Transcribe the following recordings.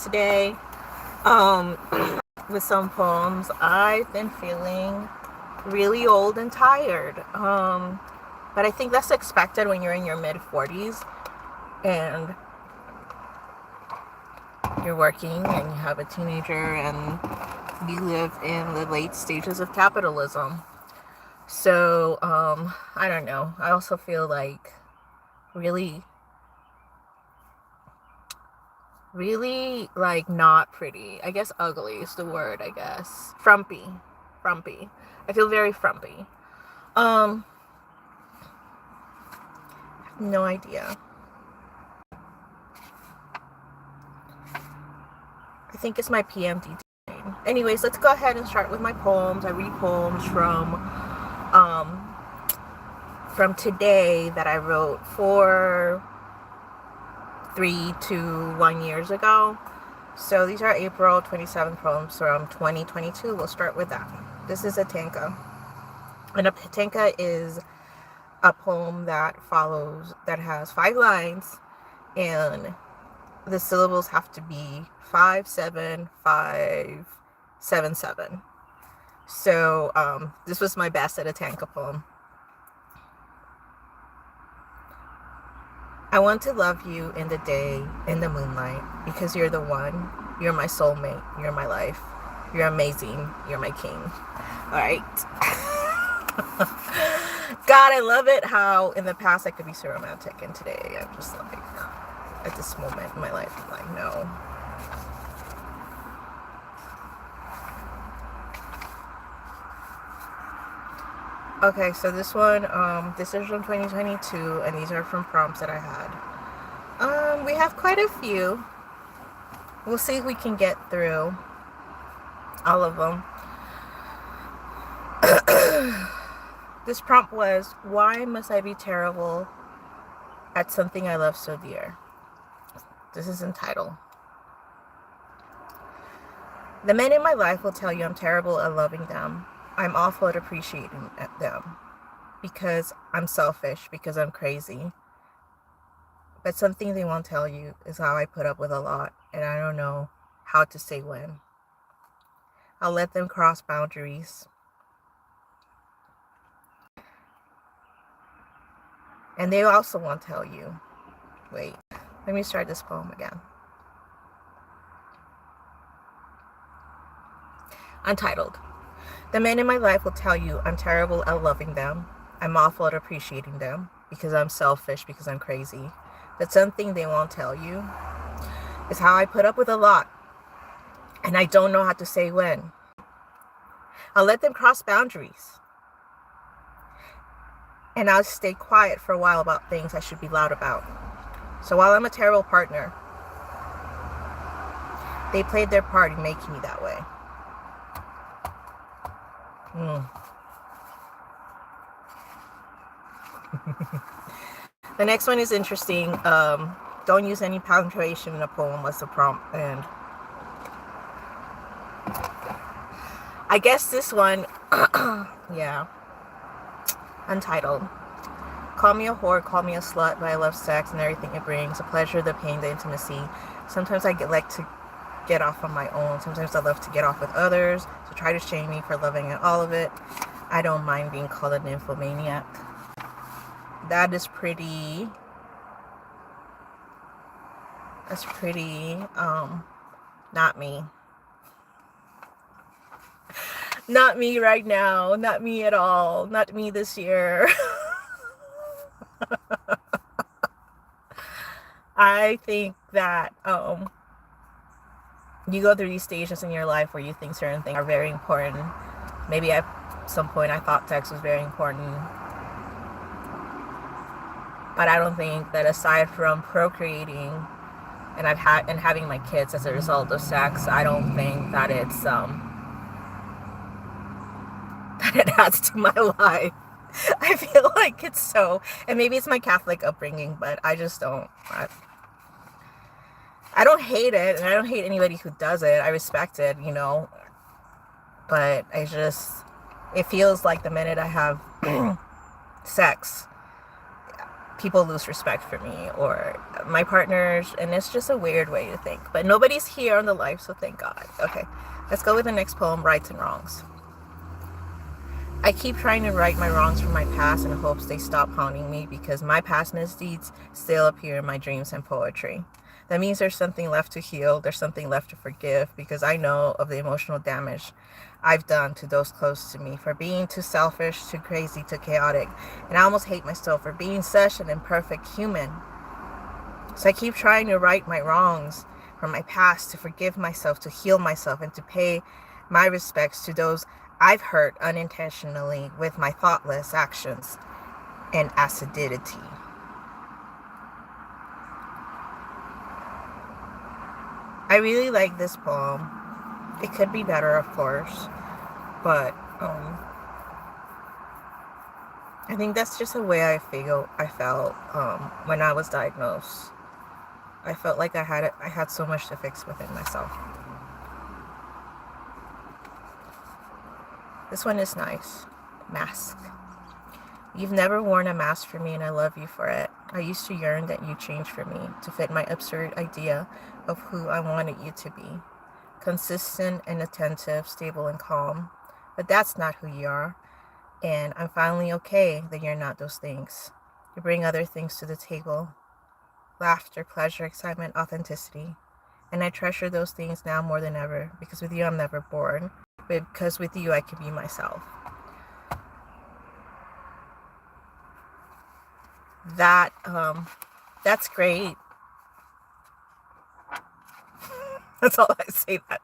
today um, with some poems. I've been feeling really old and tired, but I think that's expected when you're in your mid-40s and you're working and you have a teenager and you live in the late stages of capitalism. So, I don't know. I also feel like really like not pretty. I guess ugly is the word, I guess. Frumpy. I feel very frumpy. I have no idea. I think it's my PMDD. Anyways, let's go ahead and start with my poems. I read poems from today that I wrote 3 to 1 years ago. So these are April 27th poems from 2022. We'll start with that. This is a tanka. And a tanka is a poem that has 5 lines, and the syllables have to be 5, 7, 5, 7, 7. So this was my best at a tanka poem. I want to love you in the day, in the moonlight, because you're the one. You're my soulmate. You're my life. You're amazing. You're my king. All right. God, I love it how in the past I could be so romantic, and today I'm just like, at this moment in my life, I'm like, no. Okay, so this one, this is from 2022, and these are from prompts that I had. We have quite a few. We'll see if we can get through all of them. This prompt was, why must I be terrible at something I love so dear? This is entitled. The men in my life will tell you I'm terrible at loving them. I'm awful at appreciating them because I'm selfish, because I'm crazy. But something they won't tell you is how I put up with a lot, and I don't know how to say when. I'll let them cross boundaries. And they also won't tell you. Wait, let me start this poem again. Untitled. The men in my life will tell you I'm terrible at loving them. I'm awful at appreciating them because I'm selfish, because I'm crazy. But something they won't tell you is how I put up with a lot, and I don't know how to say when. I'll let them cross boundaries, and I'll stay quiet for a while about things I should be loud about. So while I'm a terrible partner, they played their part in making me that way. The next one is interesting. Don't use any punctuation in a poem was the prompt, and I guess this one, yeah. Untitled. Call me a whore, call me a slut, but I love sex and everything it brings. The pleasure, the pain, the intimacy. Sometimes I like to get off on my own. Sometimes I love to get off with others. So try to shame me for loving all of it. I don't mind being called an nymphomaniac. That is pretty. That's pretty, not me. Not me right now. Not me at all. Not me this year. I think that you go through these stages in your life where you think certain things are very important. Maybe at some point I thought sex was very important. But I don't think that aside from procreating and having my kids as a result of sex, I don't think that it's that it adds to my life. I feel like it's so, and maybe it's my Catholic upbringing, but I just don't. I don't hate it, and I don't hate anybody who does it. I respect it, but it feels like the minute I have sex, people lose respect for me or my partners, and it's just a weird way to think. But nobody's here on the live, so thank God. Okay, let's go with the next poem, Rights and Wrongs. I keep trying to right my wrongs from my past in hopes they stop haunting me, because my past misdeeds still appear in my dreams and poetry. That means there's something left to heal, there's something left to forgive, because I know of the emotional damage I've done to those close to me for being too selfish, too crazy, too chaotic. And I almost hate myself for being such an imperfect human. So I keep trying to right my wrongs from my past, to forgive myself, to heal myself, and to pay my respects to those I've hurt unintentionally with my thoughtless actions and acidity. I really like this poem. It could be better, of course, but I think that's just the way I felt when I was diagnosed. I felt like I had so much to fix within myself. This one is nice. Mask. You've never worn a mask for me, and I love you for it. I used to yearn that you change for me to fit my absurd idea of who I wanted you to be. Consistent and attentive, stable and calm. But that's not who you are. And I'm finally okay that you're not those things. You bring other things to the table. Laughter, pleasure, excitement, authenticity. And I treasure those things now more than ever, because with you I'm never bored. Because with you I can be myself. That's great. That's all I say. That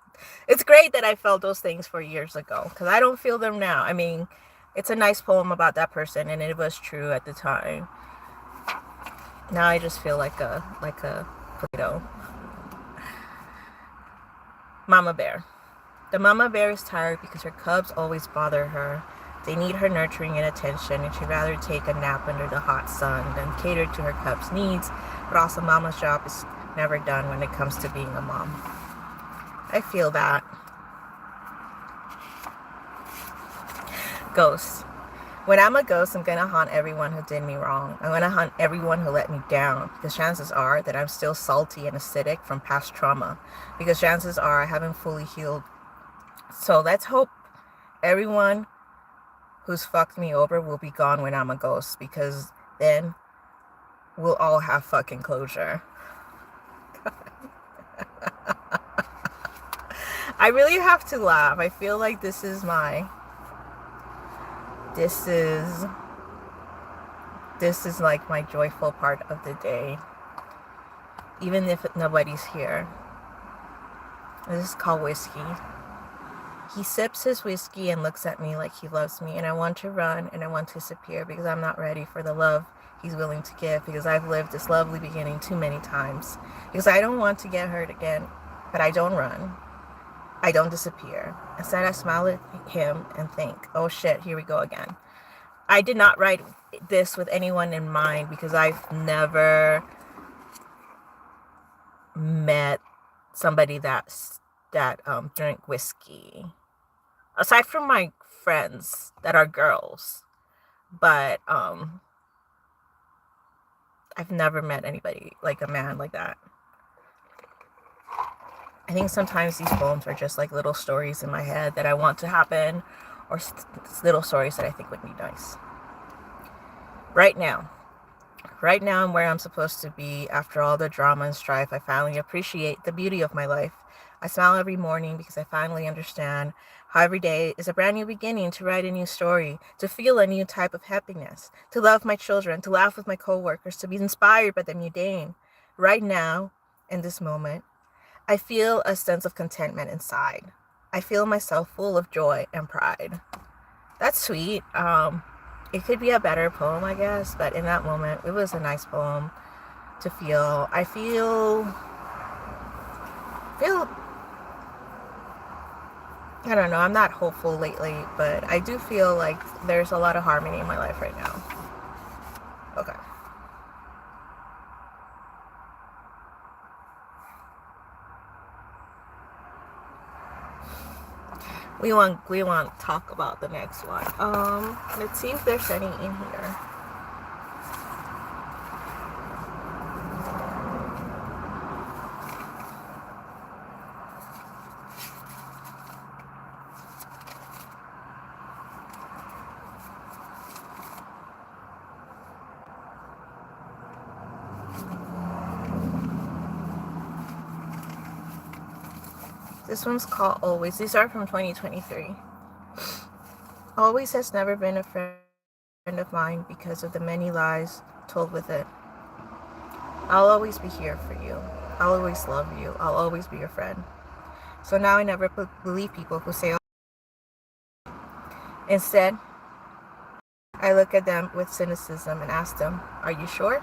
it's great that I felt those things 4 years ago, because I don't feel them now. I mean, it's a nice poem about that person, and it was true at the time. Now I just feel like a Play-Doh. Mama bear. The mama bear is tired because her cubs always bother her. They need her nurturing and attention, and she'd rather take a nap under the hot sun than cater to her cubs' needs. But also, mama's job is never done when it comes to being a mom. I feel that. Ghost. When I'm a ghost, I'm going to haunt everyone who did me wrong. I'm going to haunt everyone who let me down, because chances are that I'm still salty and acidic from past trauma, because chances are I haven't fully healed. So let's hope everyone who's fucked me over will be gone when I'm a ghost, because then we'll all have fucking closure. I really have to laugh. I feel like this is like my joyful part of the day, even if nobody's here. This is called Whiskey. He sips his whiskey and looks at me like he loves me, and I want to run and I want to disappear, because I'm not ready for the love he's willing to give, because I've lived this lovely beginning too many times, because I don't want to get hurt again. But I don't run. I don't disappear. Instead, I smile at him and think, oh shit, here we go again. I did not write this with anyone in mind, because I've never met somebody that drink whiskey, aside from my friends that are girls. But I've never met anybody, like a man like that. I think sometimes these poems are just like little stories in my head that I want to happen, or little stories that I think would be nice. Right now I'm where I'm supposed to be. After all the drama and strife, I finally appreciate the beauty of my life. I smile every morning because I finally understand how every day is a brand new beginning, to write a new story, to feel a new type of happiness, to love my children, to laugh with my coworkers, to be inspired by the mundane. Right now, in this moment, I feel a sense of contentment inside. I feel myself full of joy and pride. That's sweet. It could be a better poem, I guess, but in that moment, it was a nice poem to feel. I don't know, I'm not hopeful lately, but I do feel like there's a lot of harmony in my life right now. Okay. We want to talk about the next one. Let's see if there's any in here. This one's called Always. These are from 2023. Always has never been a friend of mine because of the many lies told with it. I'll always be here for you. I'll always love you. I'll always be your friend. So now I never believe people who say. Instead, I look at them with cynicism and ask them, are you sure?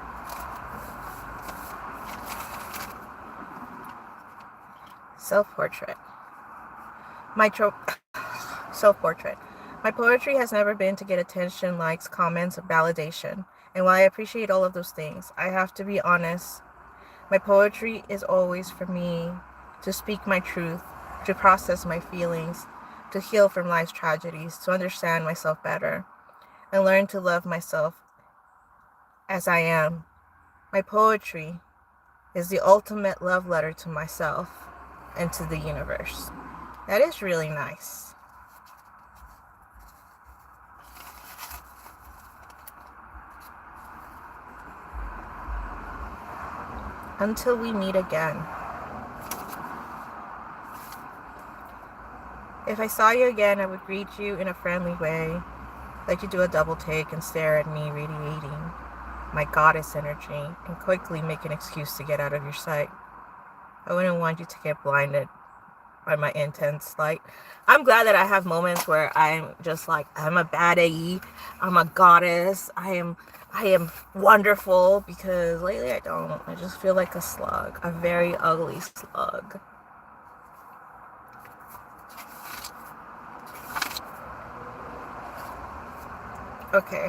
Self-portrait. Self-portrait. My poetry has never been to get attention, likes, comments, or validation. And while I appreciate all of those things, I have to be honest. My poetry is always for me to speak my truth, to process my feelings, to heal from life's tragedies, to understand myself better, and learn to love myself as I am. My poetry is the ultimate love letter to myself and to the universe. That is really nice. Until we meet again. If I saw you again, I would greet you in a friendly way, let you do a double take and stare at me radiating my goddess energy and quickly make an excuse to get out of your sight. I wouldn't want you to get blinded by my intense light. I'm glad that I have moments where I'm just like, I'm a baddie, I'm a goddess, I am wonderful, because lately I don't. I just feel like a slug, a very ugly slug. Okay,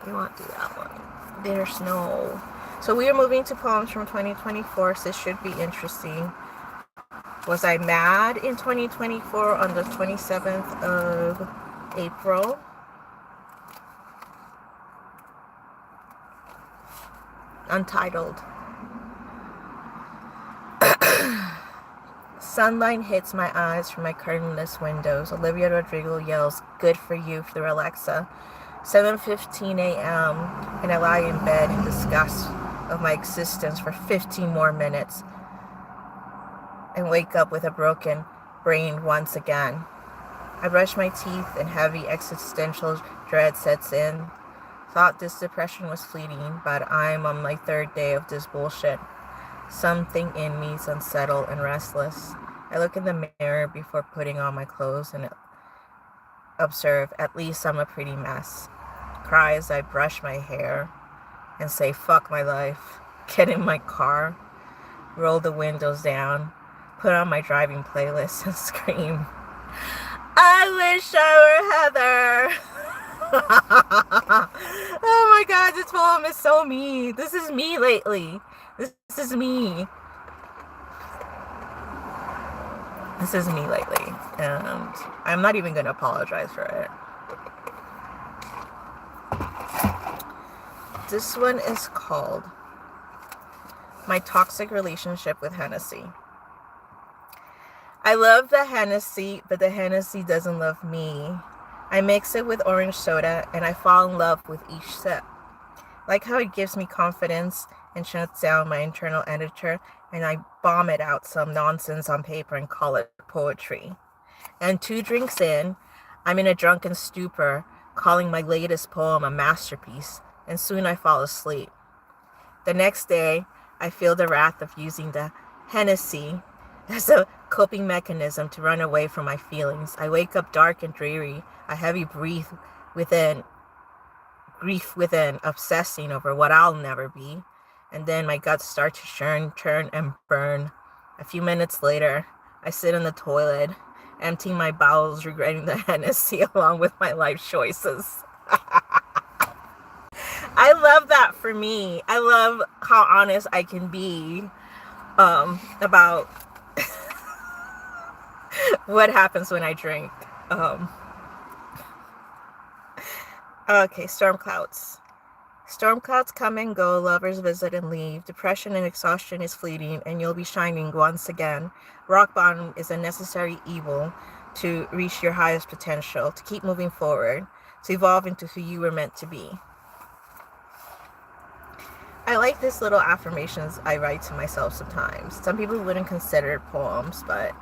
we won't do that one. There's no. So we are moving to poems from 2024, so this should be interesting. Was I mad in 2024 on the 27th of April? Untitled. Sunlight hits my eyes from my curtainless windows. Olivia Rodrigo yells, "Good for you," through Alexa. 7:15 a.m. and I lie in bed in disgust of my existence for 15 more minutes and wake up with a broken brain once again. I brush my teeth and heavy existential dread sets in. Thought this depression was fleeting, but I'm on my third day of this bullshit. Something in me is unsettled and restless. I look in the mirror before putting on my clothes and observe, at least I'm a pretty mess. Cry as I brush my hair and say, fuck my life. Get in my car, roll the windows down, put on my driving playlist and scream, I wish I were Heather. Oh my God, this poem is so me. This is me lately. This is me. This is me lately. And I'm not even going to apologize for it. This one is called My Toxic Relationship with Hennessy. I love the Hennessy, but the Hennessy doesn't love me. I mix it with orange soda and I fall in love with each sip. Like how it gives me confidence and shuts down my internal editor, and I bomb it out some nonsense on paper and call it poetry. And 2 drinks in, I'm in a drunken stupor, calling my latest poem a masterpiece, and soon I fall asleep. The next day, I feel the wrath of using the Hennessy as a coping mechanism to run away from my feelings. I wake up dark and dreary, a heavy grief within, obsessing over what I'll never be. And then my guts start to churn, and burn. A few minutes later, I sit in the toilet, emptying my bowels, regretting the Hennessy along with my life choices. I love that for me. I love how honest I can be about what happens when I drink. Okay, storm clouds. Storm clouds come and go, lovers visit and leave. Depression and exhaustion is fleeting, and you'll be shining once again. Rock bottom is a necessary evil to reach your highest potential, to keep moving forward, to evolve into who you were meant to be. I like this little affirmations I write to myself sometimes. Some people wouldn't consider it poems, but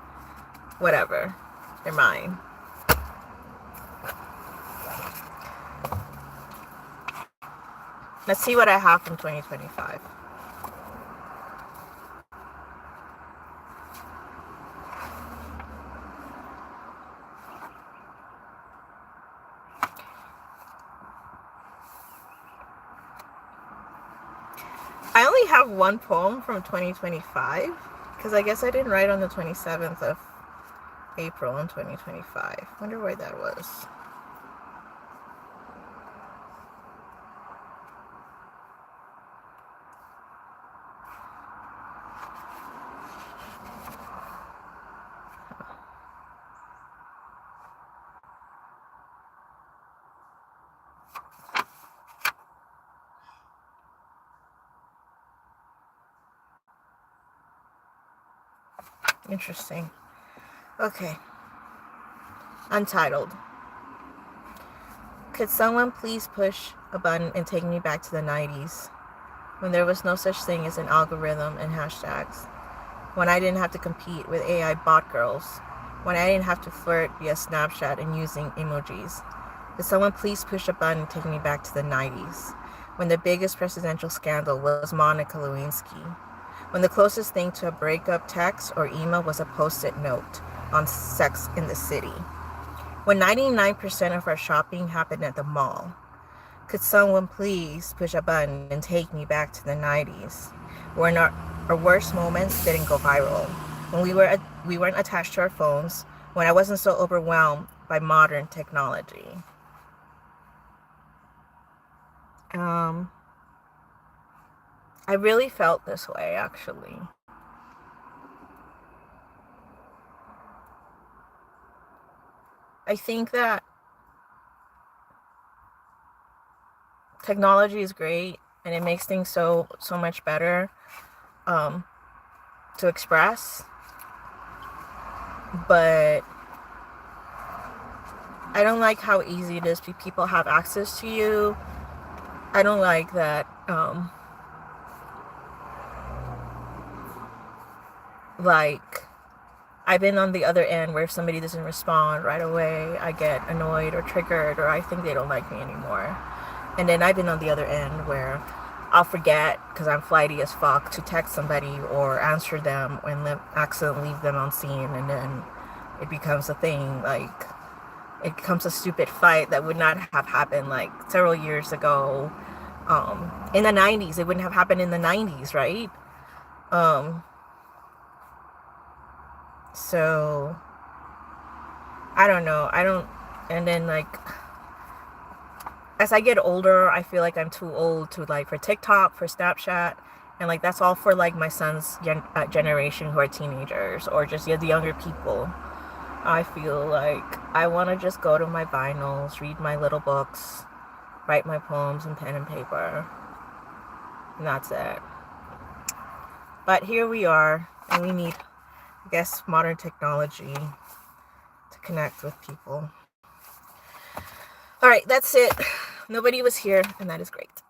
whatever. They're mine. Let's see what I have from 2025. I only have one poem from 2025 because I guess I didn't write on the 27th of April in 2025. Wonder where that was. Interesting. Okay. Untitled. Could someone please push a button and take me back to the 90s when there was no such thing as an algorithm and hashtags, when I didn't have to compete with AI bot girls, when I didn't have to flirt via Snapchat and using emojis? Could someone please push a button and take me back to the 90s when the biggest presidential scandal was Monica Lewinsky, when the closest thing to a breakup text or email was a post-it note on Sex in the City, when 99% of our shopping happened at the mall? Could someone please push a button and take me back to the 90s, when our worst moments didn't go viral, when we weren't attached to our phones, when I wasn't so overwhelmed by modern technology? I really felt this way, actually. I think that technology is great and it makes things so much better to express, but I don't like how easy it is. People have access to you. I don't like that like I've been on the other end where if somebody doesn't respond right away, I get annoyed or triggered, or I think they don't like me anymore. And then I've been on the other end where I'll forget because I'm flighty as fuck to text somebody or answer them and accidentally leave them on scene, and then it becomes a thing. Like, it becomes a stupid fight that would not have happened like several years ago. In the 90s, it wouldn't have happened in the 90s, right? So I don't know. And then like as I get older, I feel like I'm too old to like for TikTok, for Snapchat, and like that's all for like my son's generation who are teenagers or just the younger people. I feel like I want to just go to my vinyls, read my little books, write my poems in pen and paper, and that's it. But here we are, and we need, I guess, modern technology to connect with people. All right, that's it. Nobody was here, and that is great.